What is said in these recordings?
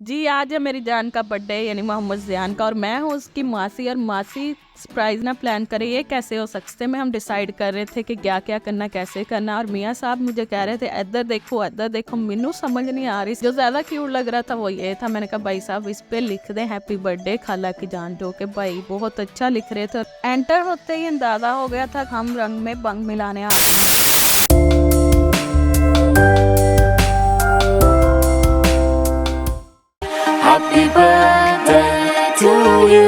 जी, आज है मेरी जान का बर्थडे यानी मोहम्मद ज़ियान का और मैं हूँ उसकी मासी और मासी सरप्राइज़ ना प्लान करे ये कैसे हो सकते में हम डिसाइड कर रहे थे कि क्या-क्या करना, कैसे करना और मियाँ साहब मुझे कह रहे थे इधर देखो मैनू समझ नहीं आ रही। जो ज़्यादा क्यूट लग रहा था वो ये था, मैंने कहा भाई साहब इस पे लिख दें हैप्पी बर्थडे खाला की जान, जो कि भाई बहुत अच्छा लिख रहे थे। एंटर होते ही अंदाज़ा हो गया था हम रंग में बंग मिलाने आ गए हैं। Happy birthday to you.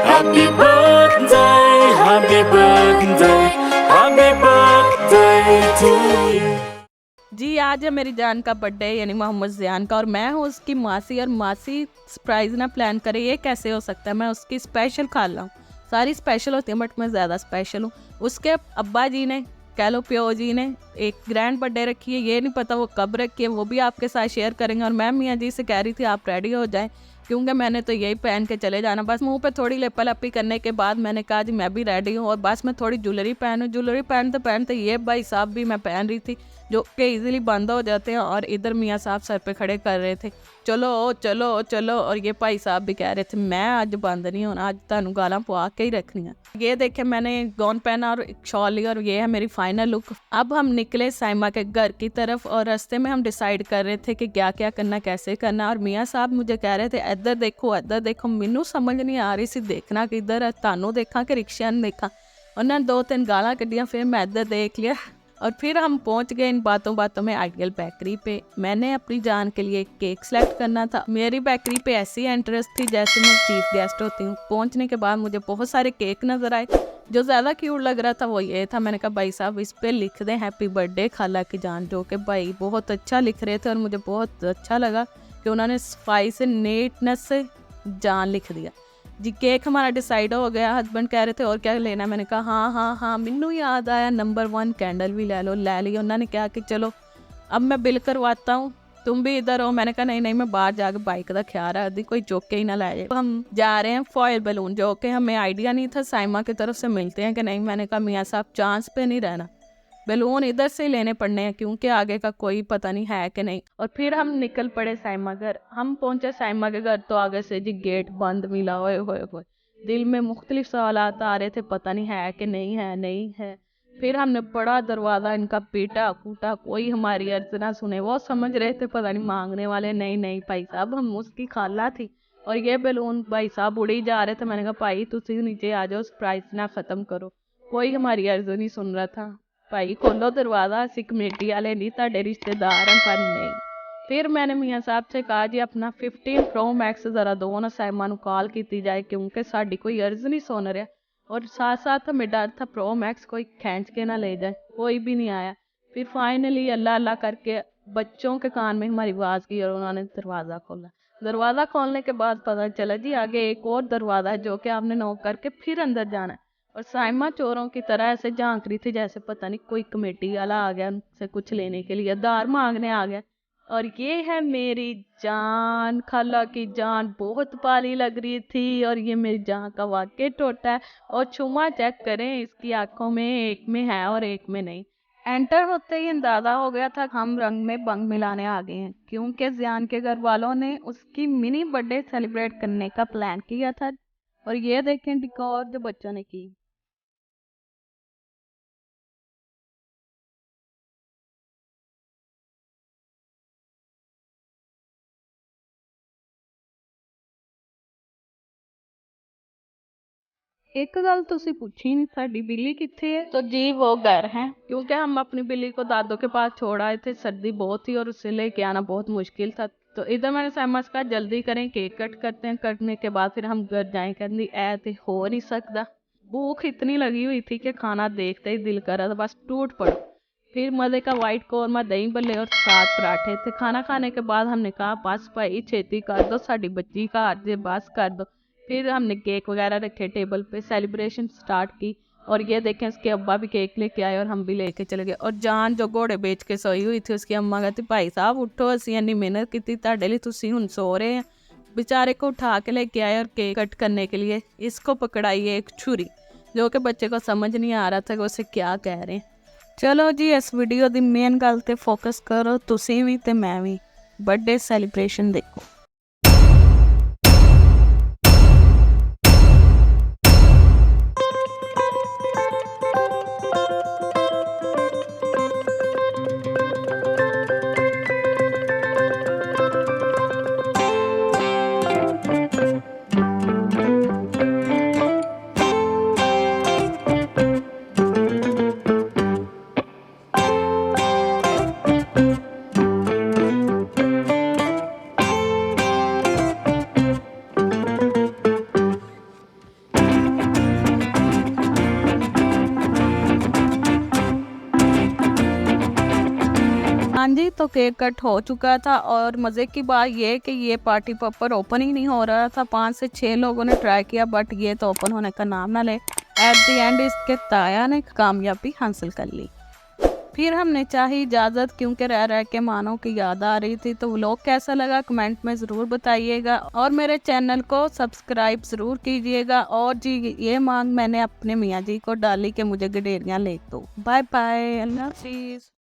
Happy birthday, happy birthday, happy birthday to you. जी, आज है मेरी जान का बर्थडे यानी मोहम्मद ज़ियान का और मैं हूँ उसकी मासी और मासी सरप्राइज़ ना प्लान करे ये कैसे हो सकता है। मैं उसकी स्पेशल खाला हूँ, सारी स्पेशल होती हैं बट मैं ज़्यादा स्पेशल हूँ। उसके अब्बा जी ने कह लो प्यो जी ने एक ग्रैंड बर्थडे रखी है, ये नहीं पता वो कब रखी है, वो भी आपके साथ शेयर करेंगे। और मैं मियाँ जी से कह रही थी आप रेडी हो जाएं क्योंकि मैंने तो यही पहन के चले जाना। बस मुंह पे थोड़ी लेपा-लपी करने के बाद मैंने कहा जी मैं भी रेडी हूँ और बस मैं थोड़ी ज्वेलरी पहनूँ। ज्वेलरी पहनते पहनते ये भाई साहब भी मैं पहन रही थी जो कि ईजिली बंद हो जाते हैं और इधर मियाँ साहब सर पे खड़े कर रहे थे चलो चलो चलो, और ये भाई साहब भी कह रहे थे मैं आज बंद नहीं होना, आज तुहानू गालां पवा के ही रखनी है। ये देखे मैंने गाउन पहना और एक शॉल लिया और ये है मेरी फाइनल लुक। अब हम निकले साइमा के घर की तरफ और रास्ते में हम डिसाइड कर रहे थे कि क्या करना, कैसे करना। और मियाँ साहब मुझे कह रहे थे इधर देखो मैनू समझ नहीं आ रही सी देखना किधर है, तानू देखा कि रिक्शा ने देखा। उन्होंने 2-3 गालां कढ़ियां, फिर मैं इधर देख लिया और फिर हम पहुंच गए इन बातों में आइडियल बेकरी पे। मैंने अपनी जान के लिए केक सेलेक्ट करना था। मेरी बेकरी पे ऐसी इंटरेस्ट थी जैसे मैं चीफ गेस्ट होती हूँ। पहुंचने के बाद मुझे बहुत सारे केक नज़र आए, जो ज़्यादा क्यूट लग रहा था वो ये था। मैंने कहा भाई साहब इस पे लिख दें हैप्पी बर्थडे खाला की जान, जो कि भाई बहुत अच्छा लिख रहे थे और मुझे बहुत अच्छा लगा कि उन्होंने सफाई से नीटनेस से जान लिख दिया। जी, केक हमारा डिसाइड हो गया। हस्बैंड कह रहे थे और क्या लेना, मैंने कहा हाँ मैनू याद आया नंबर 1 कैंडल भी ले ली। उन्होंने कहा कि चलो अब मैं बिल करवाता हूँ, तुम भी इधर हो। मैंने कहा नहीं मैं बाहर जाकर बाइक का ख्याल रखती, कोई चौक के ही ना ले जाए। हम जा रहे हैं फॉयल बैलून, जो कि हमें आइडिया नहीं था साइमा की तरफ से मिलते हैं कि नहीं। मैंने कहा मियाँ साहब चांस पे नहीं रहना, बैलून इधर से लेने पड़ने हैं क्योंकि आगे का कोई पता नहीं है कि नहीं। और फिर हम निकल पड़े साइमा घर। हम पहुंचे साइमा के घर तो आगे से जी गेट बंद मिला। होए दिल में मुख्तलिफ सवालात आ रहे थे, पता नहीं है कि नहीं है। फिर हमने पड़ा दरवाज़ा इनका पीटा कूटा, कोई हमारी अर्ज ना सुने। वो समझ रहे थे पता नहीं मांगने वाले, नहीं भाई साहब हम उसकी खाला थी और ये बैलून भाई साहब उड़ी जा रहे थे। मैंने कहा भाई तुसी नीचे आ जाओ, सरप्राइज ना ख़त्म करो। कोई हमारी अर्ज नहीं सुन रहा था। भाई खोलो दरवाज़ा, असी कमेटी वाले नहीं ताड़े रिश्तेदार हैं पर नहीं। फिर मैंने मियाँ साहब से कहा जी अपना 15 प्रो मैक्स ज़रा दो ना, साइमा नू कॉल की जाए क्योंकि साड़ी कोई अर्ज नहीं सुन रहा। और साथ हमें डर था प्रो मैक्स कोई खींच के ना ले जाए, कोई भी नहीं आया। फिर फाइनली अल्लाह करके बच्चों के कान में हमारी आवाज़ की और उन्होंने दरवाज़ा खोला। दरवाज़ा खोलने के बाद पता चला जी आगे एक और दरवाज़ा है जो कि आपने नॉक करके फिर अंदर जाना है। और साइमा चोरों की तरह ऐसे झांक रही थी जैसे पता नहीं कोई कमेटी वाला आ गया उनसे कुछ लेने के लिए, दार मांगने आ गया। और ये है मेरी जान, खाला की जान, बहुत पाली लग रही थी और ये मेरी जान का वाकई टोटा है। और छुमा चेक करें इसकी आंखों में, एक में है और एक में नहीं। एंटर होते ही अंदाजा हो गया था हम रंग में बंग मिलाने आ गए हैं क्योंकि ज़ियान के घर वालों ने उसकी मिनी बर्थडे सेलिब्रेट करने का प्लान किया था। और ये देखें डिकोर जो बच्चों ने की। एक गल तुसी पूछी नहीं साडी बिल्ली कित्थे है। तो जी वो घर है क्योंकि हम अपनी बिल्ली को दादों के पास छोड़ आए थे, सर्दी बहुत थी और उसे लेके आना बहुत मुश्किल था। तो इधर मैंने समझ कहा जल्दी करें, केक कट करते हैं, कटने के बाद फिर हम घर जाएं। कहती ऐ हो नहीं सकता, भूख इतनी लगी हुई थी कि खाना देखते ही दिल कर रहा था बस टूट पड़ो। फिर मज़े का वाइट कौरमा, दही भल्ले और 7 पराठे थे। खाना खाने के बाद हमने कहा बस भाई छेती कर दो, साड़ी बच्ची का आज बस कर दो। फिर हमने केक वगैरह रखे टेबल पे, सेलिब्रेशन स्टार्ट की। और ये देखें उसके अब्बा भी केक लेके आए और हम भी लेके चले गए। और जान जो घोड़े बेच के सोई हुई थी उसकी अम्मा कहती भाई साहब उठो, असी इन्नी मेहनत की तुहाडे लई, तुसी हुण सो रहे हैं। बेचारे को उठा के लेके आए और केक कट करने के लिए इसको पकड़ाई एक छुरी, जो कि बच्चे को समझ नहीं आ रहा था कि उसे क्या कह रहे हैं। चलो जी इस वीडियो की मेन गल ते फोकस करो, तुसी भी ते मैं भी। बर्थडे सैलीब्रेशन देखो। केक कट हो चुका था और मज़े की बात ये कि ये पार्टी पॉपर ओपन ही नहीं हो रहा था। 5 से 6 लोगों ने ट्राई किया बट ये तो ओपन होने का नाम ना ले। एट द एंड इसके ताया ने कामयाबी हासिल कर ली। फिर हमने चाही इजाज़त क्योंकि रह रह के मानो की याद आ रही थी। तो व्लॉग कैसा लगा कमेंट में ज़रूर बताइएगा और मेरे चैनल को सब्सक्राइब ज़रूर कीजिएगा। और जी ये मांग मैंने अपने मियाँ जी को डाली कि मुझे गडेरियाँ ले दो। बाय बाय, अल्लाह हाफिज़।